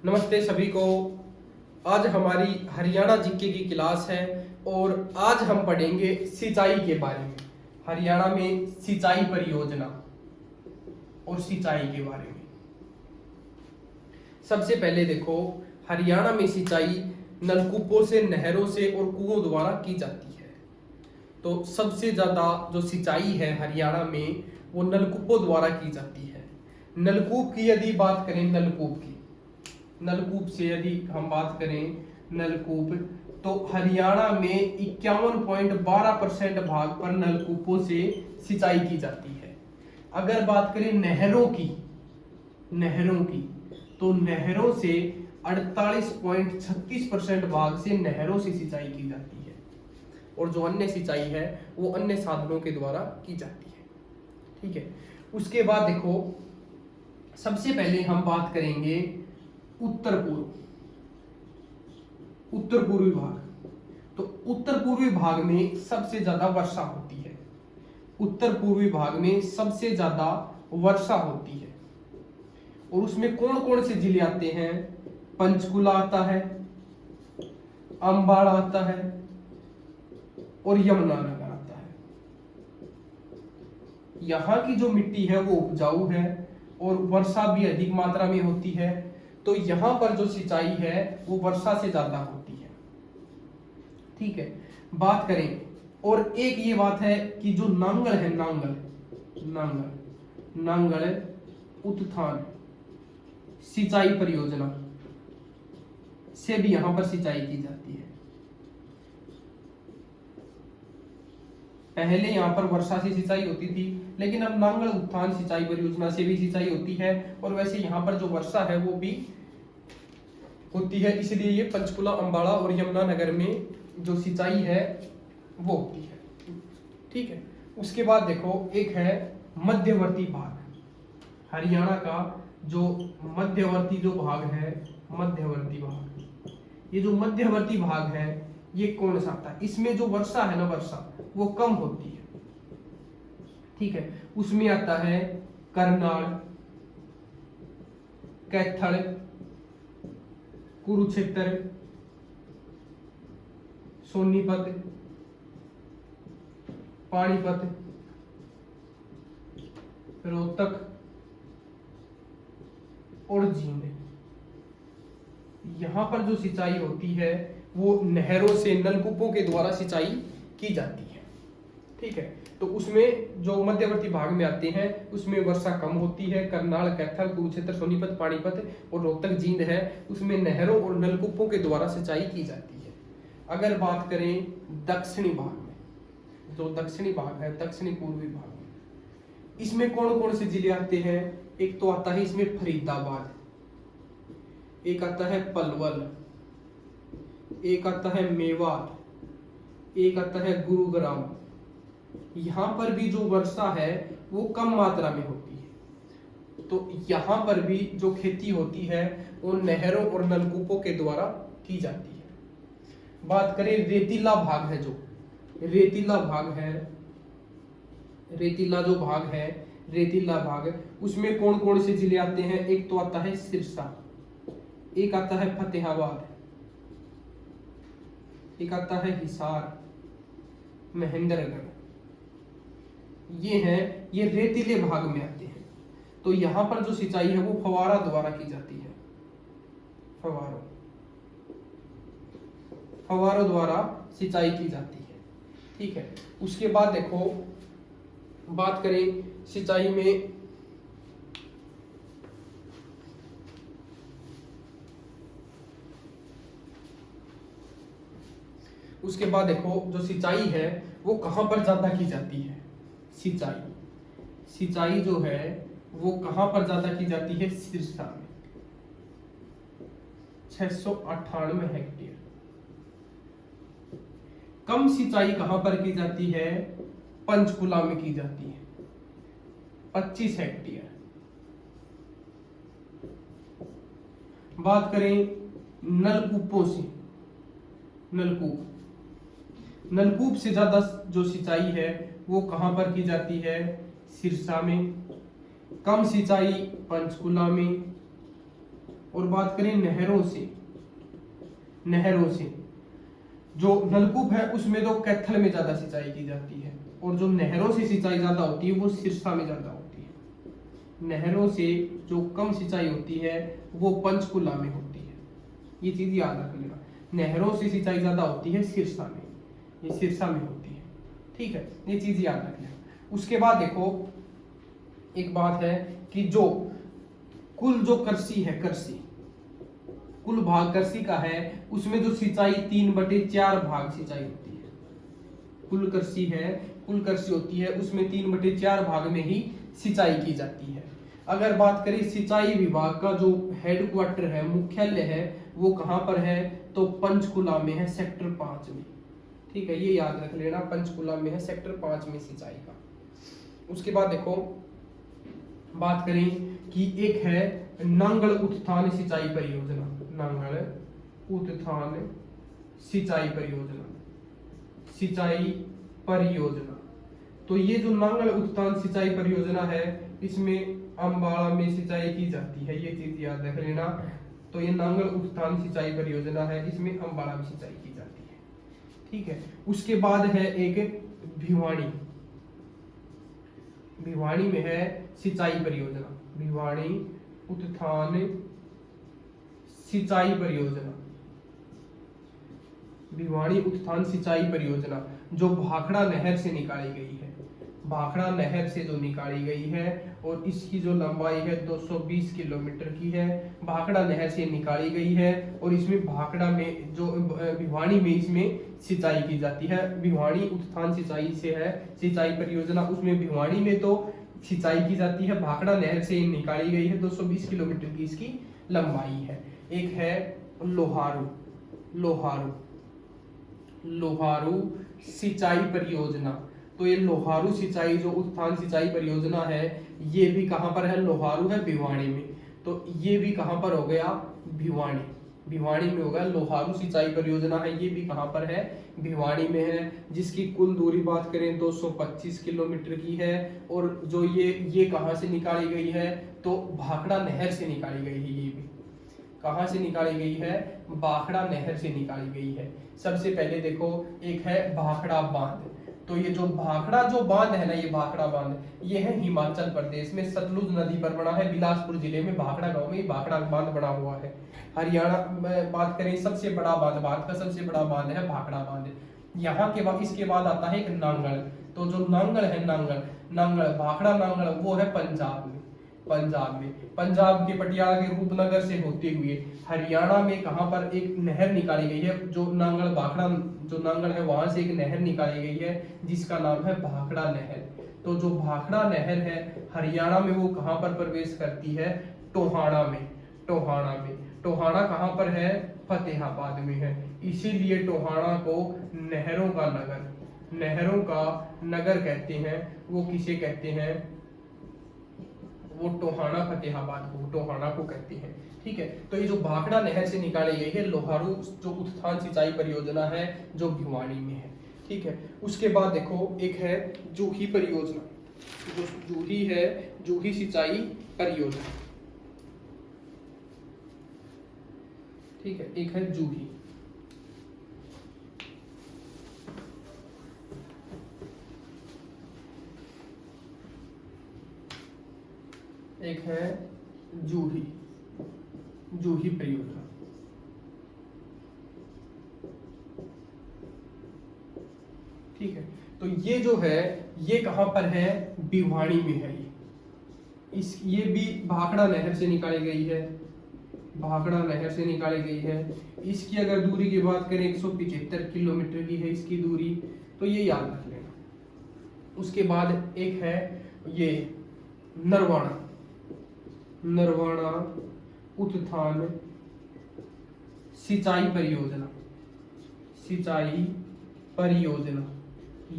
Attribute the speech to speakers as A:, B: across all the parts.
A: नमस्ते सभी को। आज हमारी हरियाणा जीके की क्लास है और आज हम पढ़ेंगे सिंचाई के बारे में। हरियाणा में सिंचाई परियोजना और सिंचाई के बारे में। सबसे पहले देखो, हरियाणा में सिंचाई नलकूपों से, नहरों से और कुओं द्वारा की जाती है। तो सबसे ज्यादा जो सिंचाई है हरियाणा में वो नलकूपों द्वारा की जाती है। नलकूप की यदि बात करें, नलकूप से यदि हम बात करें नलकूप, तो हरियाणा में 51.12% भाग पर नलकूपों से सिंचाई की जाती है। अगर बात करें नहरों की तो नहरों से 48.36% भाग से नहरों से सिंचाई की जाती है और जो अन्य सिंचाई है वो अन्य साधनों के द्वारा की जाती है। ठीक है। उसके बाद देखो, सबसे पहले हम बात करेंगे उत्तर पूर्वी भाग। तो उत्तर पूर्वी भाग में सबसे ज्यादा वर्षा होती है। उत्तर पूर्वी भाग में सबसे ज्यादा वर्षा होती है और उसमें कौन कौन से जिले आते हैं? पंचकुला आता है, अंबाला आता है और यमुनानगर आता है। यहाँ की जो मिट्टी है वो उपजाऊ है और वर्षा भी अधिक मात्रा में होती है। तो यहाँ पर जो सिंचाई है वो वर्षा से ज्यादा होती है। ठीक है। बात करें, और एक ये बात है कि जो नांगल है, नांगल उत्थान सिंचाई परियोजना से भी यहां पर सिंचाई की जाती है। पहले यहां पर वर्षा से सिंचाई होती थी, लेकिन अब नांगल उत्थान सिंचाई परियोजना से भी सिंचाई होती है। और वैसे यहां पर जो वर्षा है वो भी होती है, इसलिए ये पंचकुला, अंबाला और यमुनानगर में जो सिंचाई है वो होती है। ठीक है। उसके बाद देखो, एक है मध्यवर्ती भाग। हरियाणा का जो मध्यवर्ती जो भाग है, मध्यवर्ती भाग, ये जो मध्यवर्ती भाग है ये कौन सा आता है? इसमें जो वर्षा है ना, वर्षा वो कम होती है। ठीक है। उसमें आता है करनाल, कैथल, कुरुक्षेत्र, सोनीपत, पानीपत, रोहतक और जींद। यहां पर जो सिंचाई होती है वो नहरों से, नलकूपों के द्वारा सिंचाई की जाती है। ठीक है। तो उसमें जो मध्यवर्ती भाग में आते हैं उसमें वर्षा कम होती है। करनाल, कैथल, कुरुक्षेत्र, सोनीपत, पानीपत और रोहतक, जींद है, उसमें नहरों और नलकूपों के द्वारा सिंचाई की जाती है। अगर बात करें दक्षिणी भाग में, जो दक्षिणी भाग है, दक्षिणी पूर्वी भाग में, इसमें कौन कौन से जिले आते हैं? एक तो आता है इसमें फरीदाबाद, एक आता है पलवल, एक आता है मेवात, एक आता है गुरुग्राम। यहां पर भी जो वर्षा है वो कम मात्रा में होती है, तो यहां पर भी जो खेती होती है वो नहरों और नलकूपों के द्वारा की जाती है। बात करें रेतीला भाग है, जो रेतीला भाग है, रेतीला जो भाग है, रेतीला भाग, उसमें कौन कौन से जिले आते हैं? एक तो आता है सिरसा, एक आता है फतेहाबाद, एक आता है हिसार, महेंद्रगढ़। ये रेतीले भाग में आते हैं। तो यहां पर जो सिंचाई है वो फवारा द्वारा की जाती है। फवारों द्वारा सिंचाई की जाती है। ठीक है। उसके बाद देखो, बात करें सिंचाई में, उसके बाद देखो जो सिंचाई है वो कहां पर ज्यादा की जाती है? सिंचाई जो है वो कहां पर ज्यादा की जाती है? सिरसा में 698 हेक्टेयर। कम सिंचाई कहां पर की जाती है? पंचकुला में की जाती है, 25 हेक्टेयर। बात करें नलकूपों से, नलकूप से ज्यादा जो सिंचाई है वो कहां पर की जाती है? सिरसा में। कम सिंचाई पंचकुला में और बात करें नहरों से, नहरों से जो नलकूप है उसमें तो कैथल में ज्यादा सिंचाई की जाती है, और जो नहरों से सिंचाई ज्यादा होती है वो सिरसा में ज्यादा होती है। नहरों से जो कम सिंचाई होती है वो पंचकुला में होती है, ये चीज याद रख लेना। नहरों से सिंचाई ज्यादा होती है सिरसा में, ये सिरसा में होती है, ठीक है, ये चीज याद रख लेना। उसके बाद देखो एक बात है कि जो कुल जो कृषि है, कृषि कुल भाग कृषि का है, उसमें जो सिंचाई 3/4 भाग सिंचाई होती है। कुल कृषि है, कुल कृषि होती है उसमें 3/4 भाग में ही सिंचाई की जाती है। अगर बात करें सिंचाई विभाग का जो हेडक्वार्टर है, मुख्यालय है, वो कहां पर है, तो पंचकुला में है, सेक्टर 5 में, ठीक है, ये याद रख लेना, पंचकुला में है, सेक्टर 5 में सिंचाई का। उसके बाद देखो बात करें कि एक है नांगल उत्थान सिंचाई परियोजना, नांगल उत्थान सिंचाई परियोजना, सिंचाई परियोजना। तो ये जो नांगल उत्थान सिंचाई परियोजना है इसमें अम्बाड़ा में सिंचाई की जाती है, ये चीज याद रख लेना। तो ये नांगल उत्थान सिंचाई परियोजना है, इसमें अम्बाड़ा में सिंचाई की जाती है, ठीक है। उसके बाद है एक भिवाड़ी, भिवाड़ी में है सिंचाई परियोजना, भिवाड़ी उत्थान सिंचाई परियोजना, भिवाड़ी उत्थान सिंचाई परियोजना जो भाखड़ा नहर से निकाली गई है, भाखड़ा नहर से जो निकाली गई है, और इसकी जो लंबाई है 220 किलोमीटर की है, भाखड़ा नहर से निकाली गई है, और इसमें भाखड़ा में जो भिवाड़ी में इसमें सिंचाई की जाती है। भिवाड़ी उत्थान सिंचाई से है सिंचाई परियोजना, उसमें भिवाड़ी में तो सिंचाई की जाती है, भाखड़ा नहर से निकाली गई है, 220 किलोमीटर की इसकी लंबाई है। एक है लोहारू, लोहारू, लोहारू सिंचाई परियोजना। तो ये लोहारू सिंचाई जो उत्थान सिंचाई परियोजना है ये भी कहां पर है, लोहारू है भिवाड़ी में, तो ये भी कहां पर हो गया, भिवाड़ी, भिवाड़ी में होगा। लोहारू सिंचाई परियोजना है, ये भी कहां पर है, भिवाड़ी में है, जिसकी कुल दूरी बात करें 225 किलोमीटर की है, और जो ये कहां से निकाली गई है, तो भाखड़ा नहर से निकाली गई है। ये भी कहां से निकाली गई है, भाखड़ा नहर से निकाली गई है। सबसे पहले देखो एक है भाखड़ा बांध, तो ये जो भाखड़ा जो बांध है ना, ये भाखड़ा बांध ये है हिमाचल प्रदेश में सतलुज नदी पर बना है, बिलासपुर जिले में भाखड़ा गांव में भाखड़ा बांध बना हुआ है। हरियाणा में बात करें सबसे बड़ा बांध, भारत का सबसे बड़ा बांध है भाखड़ा बांध। यहाँ के बाद इसके बाद आता है एक नांगल, तो जो नांगल है, नांगल नांगल भाखड़ा नांगल वो है पंजाब में, पंजाब में, पंजाब के पटियाला के रूपनगर से होते हुए हरियाणा में कहां पर एक नहर निकाली गई है, जो नांगल भाखड़ा जो नांगल है वहां से एक नहर निकाली गई है जिसका नाम है भाखड़ा नहर। तो जो भाखड़ा नहर है हरियाणा में वो कहां पर प्रवेश करती है, टोहाना में, टोहाना में। टोहाना कहां पर है, फतेहाबाद में है, इसीलिए टोहाना को नहरों का नगर, नहरों का नगर कहते हैं। वो किसे कहते हैं, वो टोहाना फतेहाबाद को, टोहाना को कहते हैं, ठीक है। तो ये जो भाखड़ा नहर से निकाली गई है लोहारू जो उत्थान सिंचाई परियोजना है जो भिवाड़ी में है, ठीक है। उसके बाद देखो एक है जूही परियोजना, जो जूही है, जूही सिंचाई परियोजना, ठीक है, एक है जूही। एक है जूही, जूही परियोजना, ठीक है। तो ये जो है ये कहां पर है, भिवाड़ी में है। ये भी भाखड़ा नहर से निकाली गई है, भाखड़ा नहर से निकाली गई है। इसकी अगर दूरी की बात करें 175 किलोमीटर की है इसकी दूरी, तो ये याद रख लेना। उसके बाद एक है ये नरवाना, नरवाना उत्थान सिंचाई परियोजना, सिंचाई परियोजना।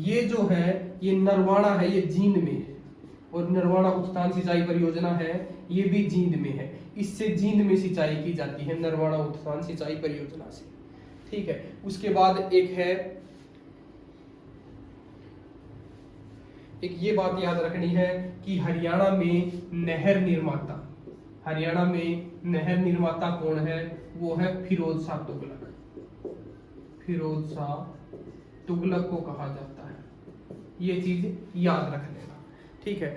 A: ये जो है ये नरवाना है, ये जींद में है, और नरवाना उत्थान सिंचाई परियोजना है ये भी जींद में है। इससे जींद में सिंचाई की जाती है नरवाना उत्थान सिंचाई परियोजना से, ठीक है। उसके बाद एक है, एक ये बात याद रखनी है कि हरियाणा में नहर निर्माता, हरियाणा में नहर निर्माता कौन है? वो है फिरोज शाह तुगलक। फिरोज शाह तुगलक को कहा जाता है। ये चीज याद रख लेना, ठीक है।